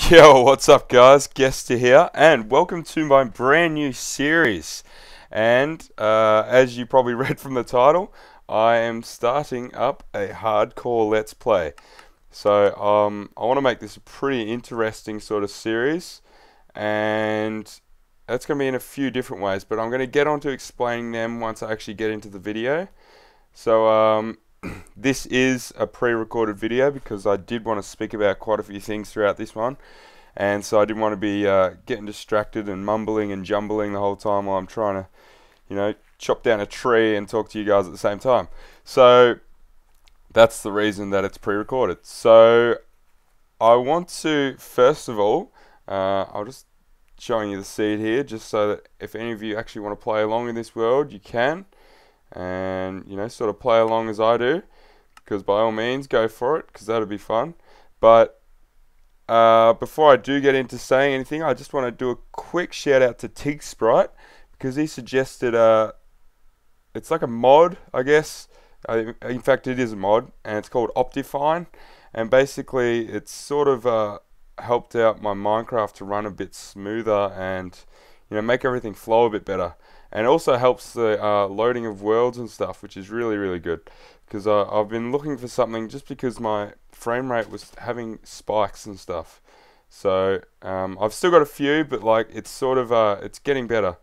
Yo, what's up guys? Gester here, and welcome to my brand new series. And as you probably read from the title, I am starting up a hardcore Let's Play. So I want to make this a pretty interesting sort of series, and that's going to be in a few different ways, but I'm going to get on to explaining them once I actually get into the video. So this is a pre-recorded video because I did want to speak about quite a few things throughout this one, and so I didn't want to be getting distracted and mumbling and jumbling the whole time while I'm trying to, chop down a tree and talk to you guys at the same time. So that's the reason that it's pre-recorded. So I want to, first of all, I'll just showing you the seed here just so that if any of you actually want to play along in this world, you can. And sort of play along as I do, because by all means go for it, because that'll be fun. But before I do get into saying anything, I just want to do a quick shout out to Sprite, because he suggested it's like a mod, I guess. In fact, it is a mod, and it's called Optifine, and basically it's sort of helped out my Minecraft to run a bit smoother and make everything flow a bit better. And it also helps the loading of worlds and stuff, which is really, really good. Because I've been looking for something just because my frame rate was having spikes and stuff. So I've still got a few, but like it's sort of it's getting better.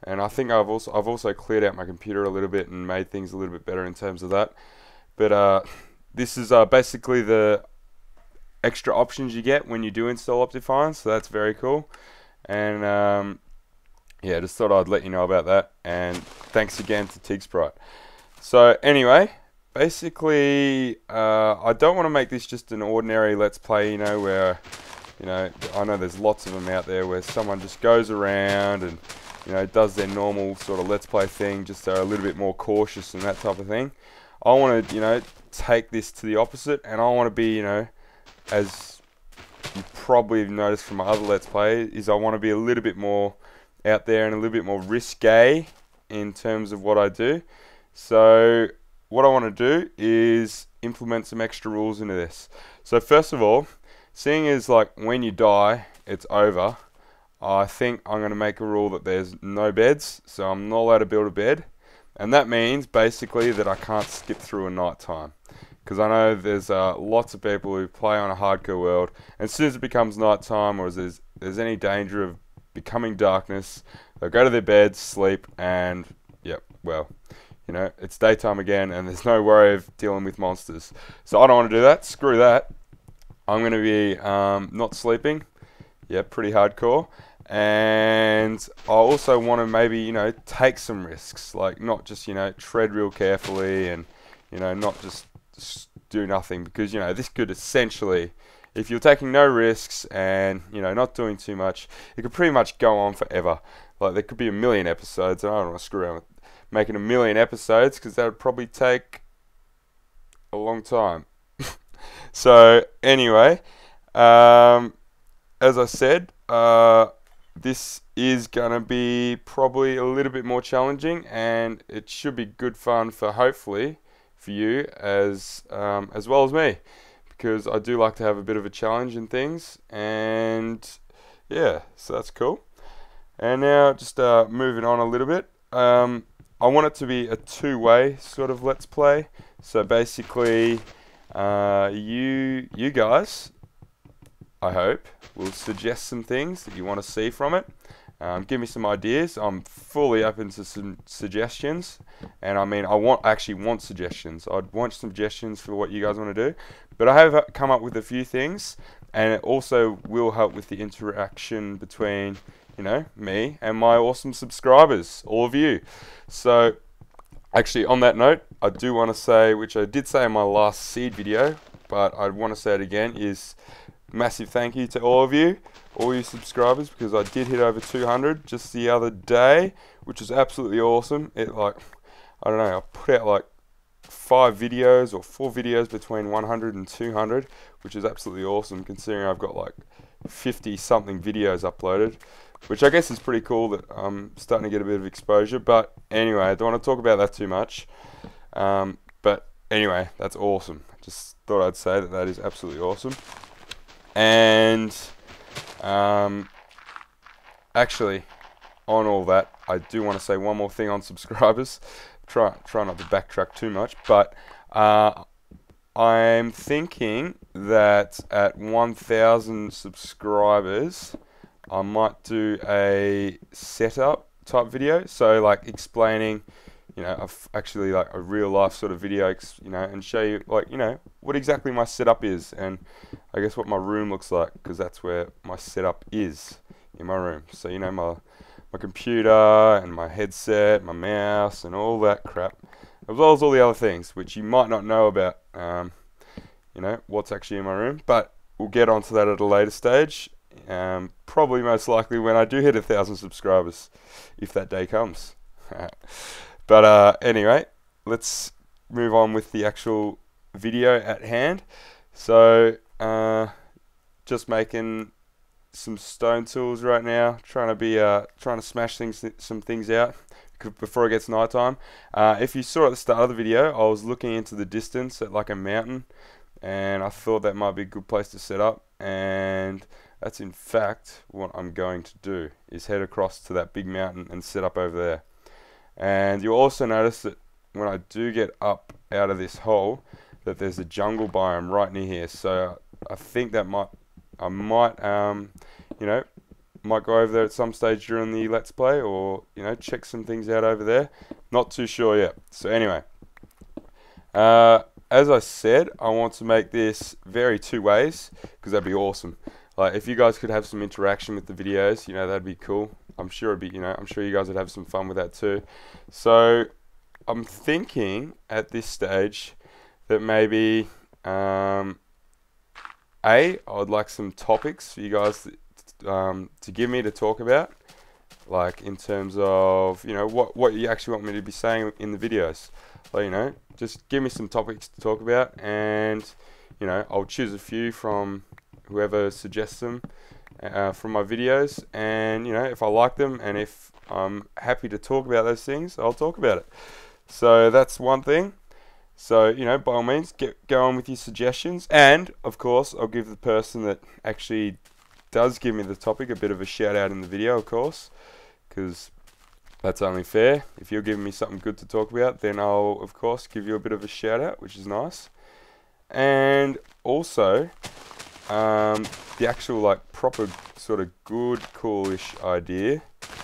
And I think I've also cleared out my computer a little bit and made things a little bit better in terms of that. But this is basically the extra options you get when you do install Optifine, so that's very cool. And yeah, just thought I'd let you know about that, and thanks again to Sprite. So anyway, basically, I don't want to make this just an ordinary Let's Play, where, I know there's lots of them out there where someone just goes around and, does their normal sort of Let's Play thing, just so a little bit more cautious and that type of thing. I want to, take this to the opposite, and I want to be, as you probably have noticed from my other Let's Play, is I want to be a little bit more out there and a little bit more risque in terms of what I do. So what I want to do is implement some extra rules into this. So first of all, seeing as like when you die it's over, I think I'm going to make a rule that there's no beds, so I'm not allowed to build a bed, and that means basically that I can't skip through a night time. Because I know there's lots of people who play on a hardcore world, and as soon as it becomes night time, or as there's any danger of becoming darkness, they'll go to their beds, sleep, and yep, well, it's daytime again, and there's no worry of dealing with monsters. So I don't want to do that. Screw that. I'm going to be not sleeping. Yeah, pretty hardcore. And I also want to maybe take some risks, like not just tread real carefully and not just do nothing, because this could essentially, if you're taking no risks and not doing too much, it could pretty much go on forever. Like there could be a million episodes, and I don't want to screw around with making a million episodes, because that would probably take a long time. So anyway, as I said, this is gonna be probably a little bit more challenging, and it should be good fun for, hopefully, for you as well as me, because I do like to have a bit of a challenge in things. And yeah, so that's cool. And now just moving on a little bit, I want it to be a two-way sort of Let's Play. So basically, you guys, I hope, will suggest some things that you want to see from it. Give me some ideas. I'm fully open to some suggestions, and I mean, actually want suggestions. I'd want suggestions for what you guys want to do, but I have come up with a few things, and it also will help with the interaction between me and my awesome subscribers, all of you. So actually, on that note, I do want to say, which I did say in my last seed video, but I want to say it again, is massive thank you to all of you, all you subscribers, because I did hit over 200 just the other day, which is absolutely awesome. I don't know, I put out like 5 videos or 4 videos between 100 and 200, which is absolutely awesome considering I've got like 50 something videos uploaded, which I guess is pretty cool that I'm starting to get a bit of exposure. But anyway, I don't want to talk about that too much. But anyway, that's awesome. Just thought I'd say that is absolutely awesome. And Actually, on all that, I do want to say one more thing on subscribers. Try not to backtrack too much, but I'm thinking that at 1,000 subscribers, I might do a setup type video. So like explaining, actually like a real life sort of video, and show you like, what exactly my setup is, and I guess what my room looks like, because that's where my setup is, in my room. So my computer and my headset, my mouse, and all that crap, as well as all the other things which you might not know about. What's actually in my room, but we'll get onto that at a later stage. Probably most likely when I do hit 1,000 subscribers, if that day comes. But anyway, let's move on with the actual video at hand. So just making some stone tools right now, trying to smash some things out before it gets nighttime. If you saw at the start of the video, I was looking into the distance at like a mountain, and I thought that might be a good place to set up, and that's in fact what I'm going to do, is head across to that big mountain and set up over there. And you'll also notice that when I do get up out of this hole, that there's a jungle biome right near here. So I think that I might go over there at some stage during the Let's Play, or check some things out over there. Not too sure yet. So anyway, as I said, I want to make this very two ways, because that'd be awesome. Like if you guys could have some interaction with the videos, that'd be cool. I'm sure I'm sure you guys would have some fun with that too. So I'm thinking at this stage that maybe I would like some topics for you guys to give me to talk about, like in terms of what you actually want me to be saying in the videos. Like, just give me some topics to talk about, and I'll choose a few from whoever suggests them from my videos, and if I like them and if I'm happy to talk about those things, I'll talk about it. So that's one thing. So by all means, go on with your suggestions, and of course I'll give the person that actually does give me the topic a bit of a shout out in the video, of course, because that's only fair. If you're giving me something good to talk about, then I'll of course give you a bit of a shout out, which is nice. And also the actual like proper sort of good coolish idea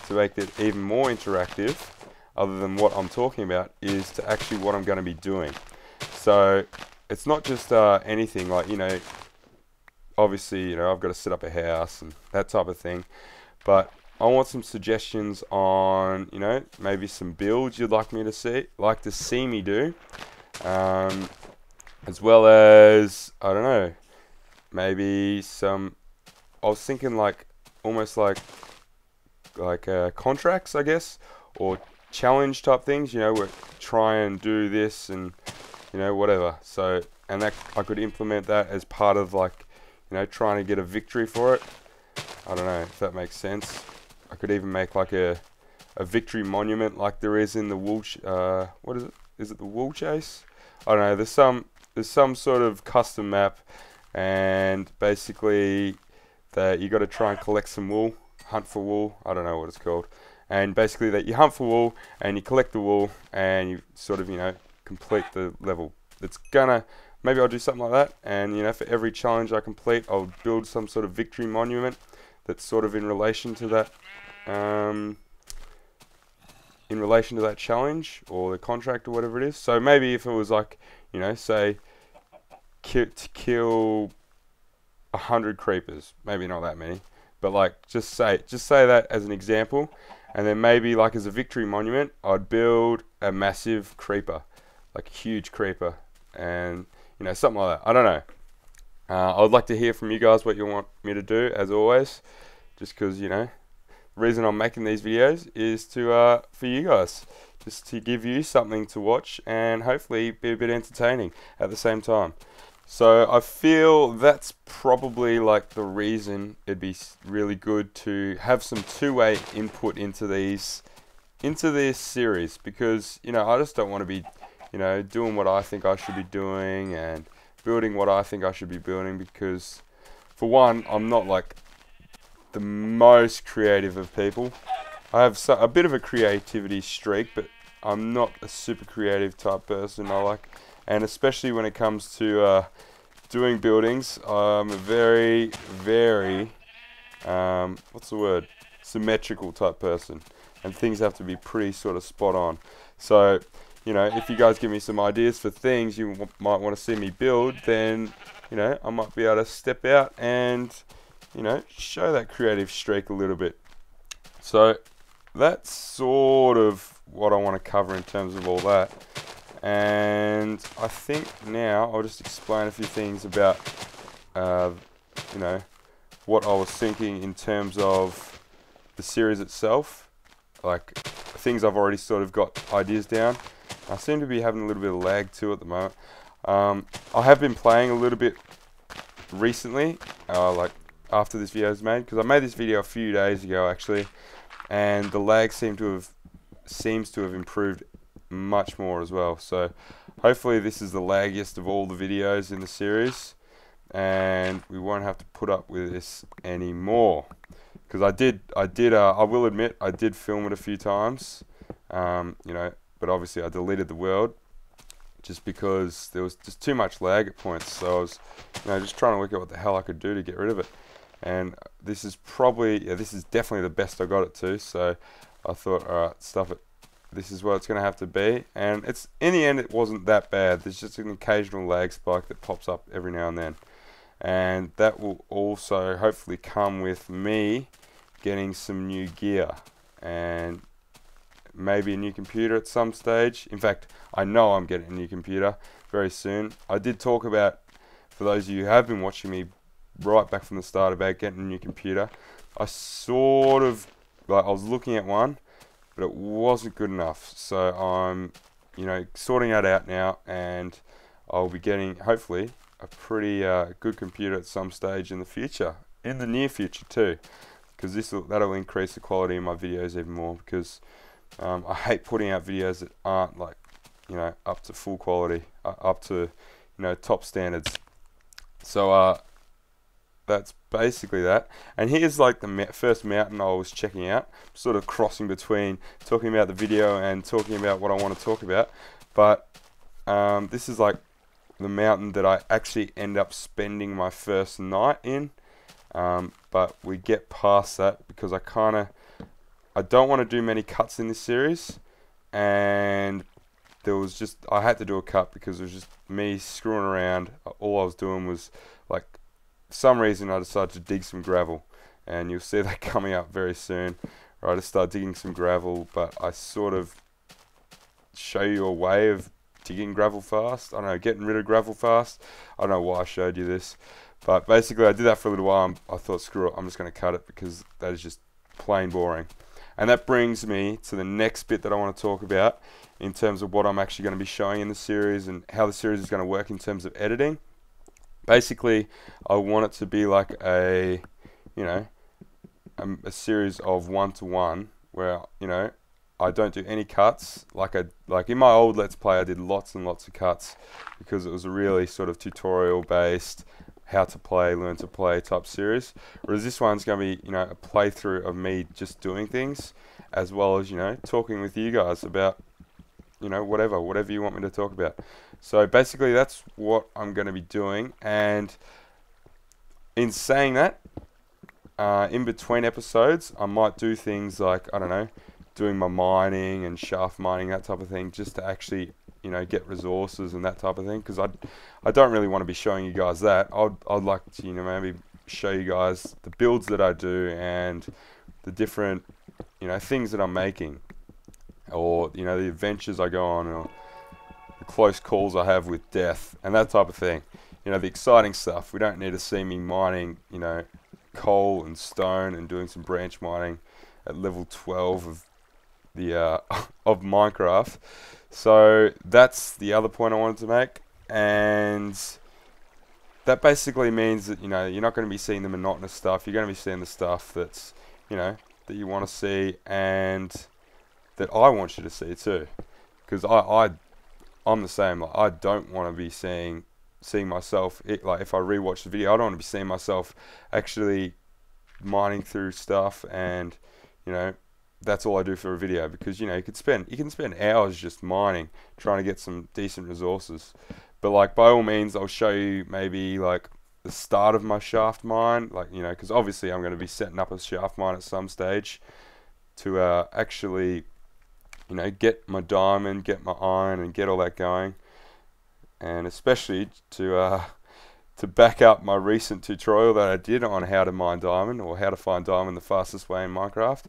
to make it even more interactive, other than what I'm talking about, is to actually what I'm going to be doing. So it's not just anything like, obviously, I've got to set up a house and that type of thing, but I want some suggestions on, maybe some builds you'd like to see me do, as well as, I don't know, maybe some, I was thinking like, almost like contracts, I guess, or challenge type things, where try and do this and, whatever. So, and that I could implement that as part of like, trying to get a victory for it. I don't know if that makes sense. I could even make like a victory monument like there is in the wool, what is it? Is it the wool chase? I don't know. There's some sort of custom map, and basically that you got to try and collect some wool, hunt for wool. I don't know what it's called. And basically that you hunt for wool and you collect the wool and you sort of, complete the level. It's gonna, maybe I'll do something like that, and for every challenge I complete, I'll build some sort of victory monument that's sort of in relation to that, challenge or the contract or whatever it is. So maybe if it was like, say, to kill 100 creepers, maybe not that many, but like just say that as an example, and then maybe like as a victory monument, I'd build a massive creeper, like a huge creeper, and something like that. I don't know. I would like to hear from you guys what you want me to do, as always, just because the reason I'm making these videos is to for you guys, just to give you something to watch and hopefully be a bit entertaining at the same time. So I feel that's probably like the reason it'd be really good to have some two-way input into this series, because I just don't want to be doing what I think I should be doing and building what I think I should be building, because for one, I'm not like the most creative of people. I have a bit of a creativity streak, but I'm not a super creative type person. And especially when it comes to doing buildings, I'm a very, very, what's the word? Symmetrical type person, and things have to be pretty sort of spot on. So, you know, if you guys give me some ideas for things you might want to see me build, then, you know, I might be able to step out and, you know, show that creative streak a little bit. So that's sort of what I want to cover in terms of all that. And I think now I'll just explain a few things about, you know, what I was thinking in terms of the series itself, like things I've already sort of got ideas down. I seem to be having a little bit of lag too at the moment. I have been playing a little bit recently, like after this video is made, because I made this video a few days ago actually, and the lag seems to have improved much more as well. So hopefully this is the laggiest of all the videos in the series, and we won't have to put up with this anymore. Because I will admit I did film it a few times, you know, but obviously I deleted the world just because there was just too much lag at points. So I was, you know, just trying to work out what the hell I could do to get rid of it. And this is probably, this is definitely the best I got it to. So I thought, all right, stuff it. This is what it's going to have to be. And it's, in the end, it wasn't that bad. There's just an occasional lag spike that pops up every now and then. And that will also hopefully come with me getting some new gear and maybe a new computer at some stage. In fact, I know I'm getting a new computer very soon. I did talk about, for those of you who have been watching me right back from the start, about getting a new computer. I sort of, like, I was looking at one, but it wasn't good enough. So I'm, you know, sorting that out now, and I'll be getting, hopefully, a pretty good computer at some stage in the future, in the near future too, because that'll increase the quality of my videos even more, because I hate putting out videos that aren't, like, you know, up to full quality, up to, you know, top standards. So that's basically that. And here's like the first mountain I was checking out, sort of crossing between talking about the video and talking about what I want to talk about. But this is like the mountain that I actually end up spending my first night in. But we get past that because I don't want to do many cuts in this series, and I had to do a cut because it was just me screwing around. All I was doing was, like, for some reason I decided to dig some gravel, and you'll see that coming up very soon. Or I just started digging some gravel, but I sort of show you a way of digging gravel fast. I don't know, getting rid of gravel fast. I don't know why I showed you this, but basically I did that for a little while. I thought, screw it, I'm just going to cut it because that is just plain boring. And that brings me to the next bit that I want to talk about in terms of what I'm actually going to be showing in the series and how the series is going to work in terms of editing. Basically, I want it to be like a, you know, a series of one-to-one where, you know, I don't do any cuts. Like in my old Let's Play, I did lots and lots of cuts because it was a really sort of tutorial-based, how to play, learn to play type series. Whereas this one's going to be, you know, a playthrough of me just doing things, as well as, you know, talking with you guys about, you know, whatever you want me to talk about. So basically that's what I'm going to be doing. And in saying that, in between episodes, I might do things like, I don't know, doing my mining and shaft mining, that type of thing, just to actually, you know, get resources and that type of thing, because I don't really want to be showing you guys that. I'd like to, you know, maybe show you guys the builds that I do and the different, you know, things that I'm making, or, you know, the adventures I go on, or the close calls I have with death and that type of thing. You know, the exciting stuff. We don't need to see me mining, you know, coal and stone and doing some branch mining at level 12 of the of Minecraft. So that's the other point I wanted to make, and that basically means that, you know, you're not going to be seeing the monotonous stuff. You're going to be seeing the stuff that's, you know, that you want to see and that I want you to see too, because I'm the same. Like, I don't want to be seeing myself, like if I rewatch the video, I don't want to be seeing myself actually mining through stuff, and you know, that's all I do for a video, because you know, you can spend hours just mining, trying to get some decent resources. But like, by all means, I'll show you maybe like the start of my shaft mine, like, you know, because obviously I'm going to be setting up a shaft mine at some stage to actually, you know, get my diamond, get my iron, and get all that going, and especially to back up my recent tutorial that I did on how to mine diamond, or how to find diamond the fastest way in Minecraft.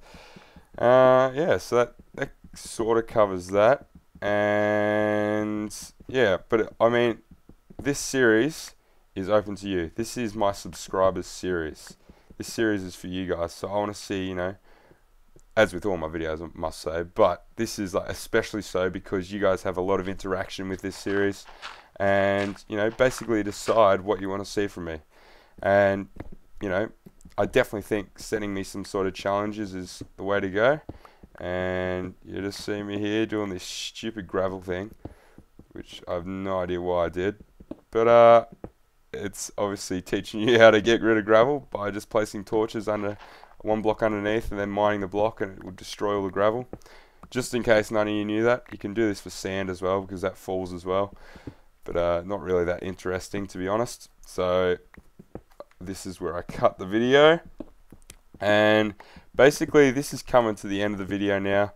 Yeah, so that sort of covers that. And yeah, but I mean, this series is open to you. This is my subscribers series. This series is for you guys. So I want to see, you know, as with all my videos, I must say, but this is like especially so because you guys have a lot of interaction with this series, and you know, basically decide what you want to see from me. And you know, I definitely think setting me some sort of challenges is the way to go. And you just see me here doing this stupid gravel thing, which I have no idea why I did, but it's obviously teaching you how to get rid of gravel by just placing torches under one block underneath and then mining the block, and it will destroy all the gravel. Just in case none of you knew that, you can do this for sand as well, because that falls as well, but not really that interesting, to be honest. So this is where I cut the video, and basically this is coming to the end of the video now.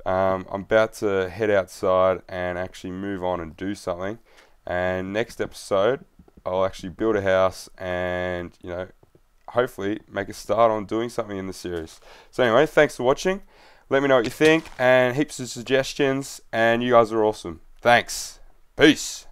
I'm about to head outside and actually move on and do something, and next episode I'll actually build a house and, you know, hopefully make a start on doing something in the series. So anyway, thanks for watching. Let me know what you think, and heaps of suggestions, and you guys are awesome. Thanks. Peace.